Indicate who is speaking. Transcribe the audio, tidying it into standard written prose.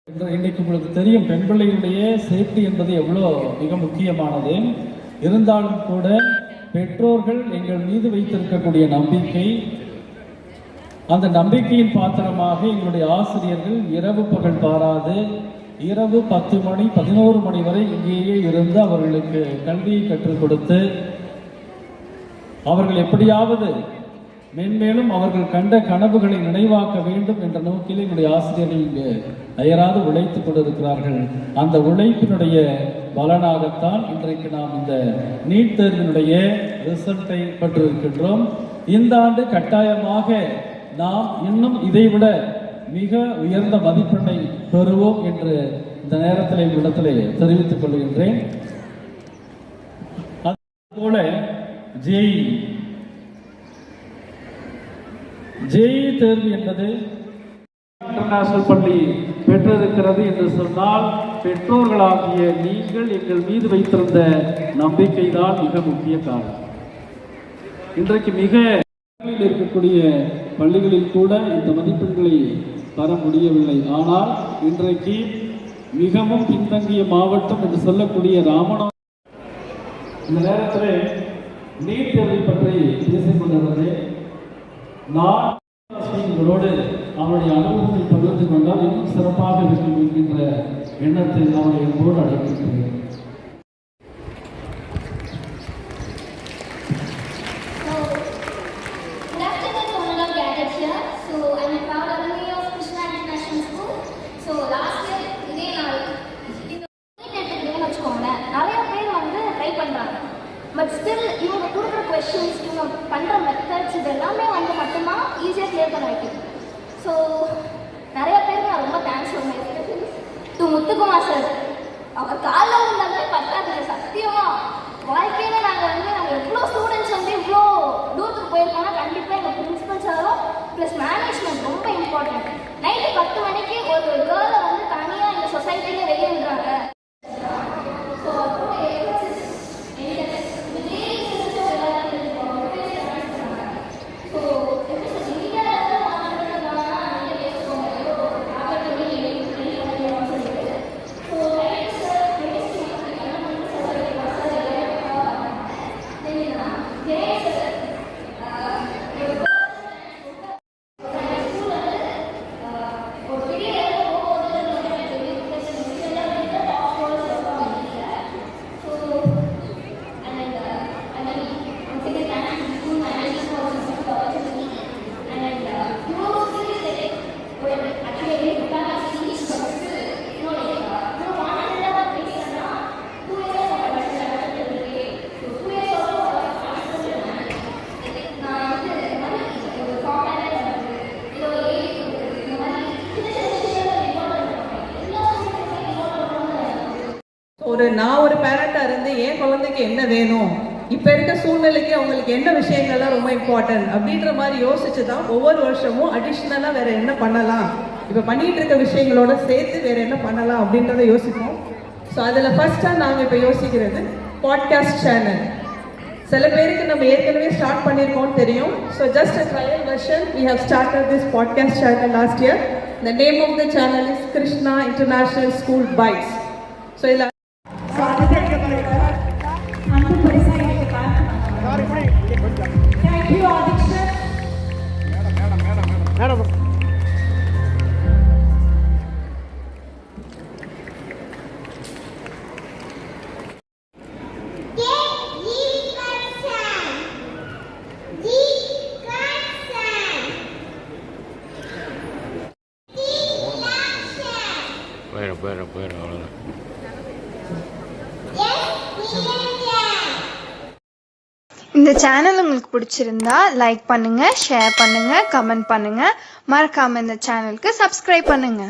Speaker 1: இன்னைக்கு உங்களுக்கு தெரியும் பெண் பிள்ளைகளுடைய சேஃப்டி என்பது எவ்வளோ மிக முக்கியமானது. இருந்தாலும் கூட பெற்றோர்கள் எங்கள் மீது வைத்திருக்கக்கூடிய நம்பிக்கை, அந்த நம்பிக்கையின் பாத்திரமாக எங்களுடைய ஆசிரியர்கள் இரவு பகல் பாராது இரவு 10 மணி 11 மணி வரை இங்கேயே இருந்து அவர்களுக்கு கல்வியை கற்றுக் கொடுத்து அவர்கள் எப்படியாவது மென்மேலும் அவர்கள் கண்ட கனவுகளை நினைவாக்க வேண்டும் என்ற நோக்கில் என்னுடைய ஆசிரியர்கள் இங்கு அயராது உழைத்துக் கொண்டிருக்கிறார்கள். அந்த உழைப்பினுடைய பலனாகத்தான் இன்றைக்கு நாம் இந்த நீட் தேர்வினுடைய ரிசல்ட்டை பெற்றிருக்கின்றோம். இந்த ஆண்டு கட்டாயமாக நாம் இன்னும் இதைவிட மிக உயர்ந்த மதிப்பெண்ணை பெறுவோம் என்று இந்த நேரத்தில் என்னிடத்திலே தெரிவித்துக் கொள்கின்றேன். அதுபோல ஜேஇ தேர்வு என்பது இன்டர்நேஷனல் பள்ளி பெற்றிருக்கிறது என்று சொன்னால் பெற்றோர்களாகிய நீங்கள் எங்கள் மீது வைத்திருந்த நம்பிக்கை தான் மிக முக்கிய காரணம். இன்றைக்கு மிக இருக்கக்கூடிய பள்ளிகளில் கூட இந்த மதிப்பெண்களை பெற முடியவில்லை. ஆனால் இன்றைக்கு மிகவும் பின்தங்கிய மாவட்டம் என்று சொல்லக்கூடிய ராமநாதபுரம் இந்த நேரத்தில் நீட் தேர்வை பற்றி பேசிக் கொண்டிருந்தது. நான் உங்களோடு அவருடைய அனுபவத்தை பகிர்ந்து கொண்டால் இன்னும் சிறப்பாக இருக்கும் என்கின்ற எண்ணத்தை நான் என்போடு அழைக்கின்றேன்.
Speaker 2: பட் ஸ்டில் இவங்க கொடுக்குற கொஸ்டின்ஸ், இவங்க பண்ணுற மெத்தட்ஸ் இது எல்லாமே வந்து மட்டும்தான் ஈஸியாக கிளியர் பண்ண வைக்குது. ஸோ நிறைய பேருக்கு நான் ரொம்ப தேங்க்ஸ் சொல்லுவேன். டு முத்துக்குமார் சார், அவர் காலைல இருந்தாலே பத்தாது சத்தியமாக வாழ்க்கையில் நாங்கள் எவ்வளோ ஸ்டூடெண்ட்ஸ் வந்து இவ்வளோ தூரத்துக்கு போயிருக்கோம்னா கண்டிப்பாக எங்கள் பிரின்சிபல் சாரும் ப்ளஸ் மேனேஜ்மெண்ட் ரொம்ப இம்பார்ட்டன்ட். நைட்டு 10 மணிக்கு ஒரு கேர்ளை வந்து தனியாக எங்கள் சொசைட்டிலே வெளியே விடுறாங்க.
Speaker 3: நான் ஒரு பேரண்டாக இருந்து என் குழந்தைக்கு என்ன வேணும், இப்போ இருக்க சூழ்நிலைக்கு அவங்களுக்கு என்ன விஷயங்கள்லாம் ரொம்ப இம்பார்ட்டன்ட் அப்படின்ற மாதிரி யோசிச்சு தான் ஒவ்வொரு வருஷமும் அடிஷ்னலாக வேறு என்ன பண்ணலாம், இப்போ பண்ணிகிட்டு இருக்க விஷயங்களோட சேர்த்து வேறு என்ன பண்ணலாம் அப்படின்றத யோசிப்போம். ஸோ அதில் ஃபர்ஸ்ட்டாக நாங்கள் இப்போ யோசிக்கிறது பாட்காஸ்ட் சேனல். சில பேருக்கு நம்ம ஏற்கனவே ஸ்டார்ட் பண்ணியிருக்கோம்னு தெரியும். So just a trial version we have started this podcast channel last year. The name of the channel is Krishna International School Bites. So இதில்
Speaker 4: போயிடும் அவ்வளோதான்.
Speaker 5: இந்த சேனல் உங்களுக்கு பிடிச்சிருந்தா லைக் பண்ணுங்க, ஷேர் பண்ணுங்க, கமெண்ட் பண்ணுங்க. மறக்காம இந்த சேனலுக்கு சப்ஸ்கிரைப் பண்ணுங்க.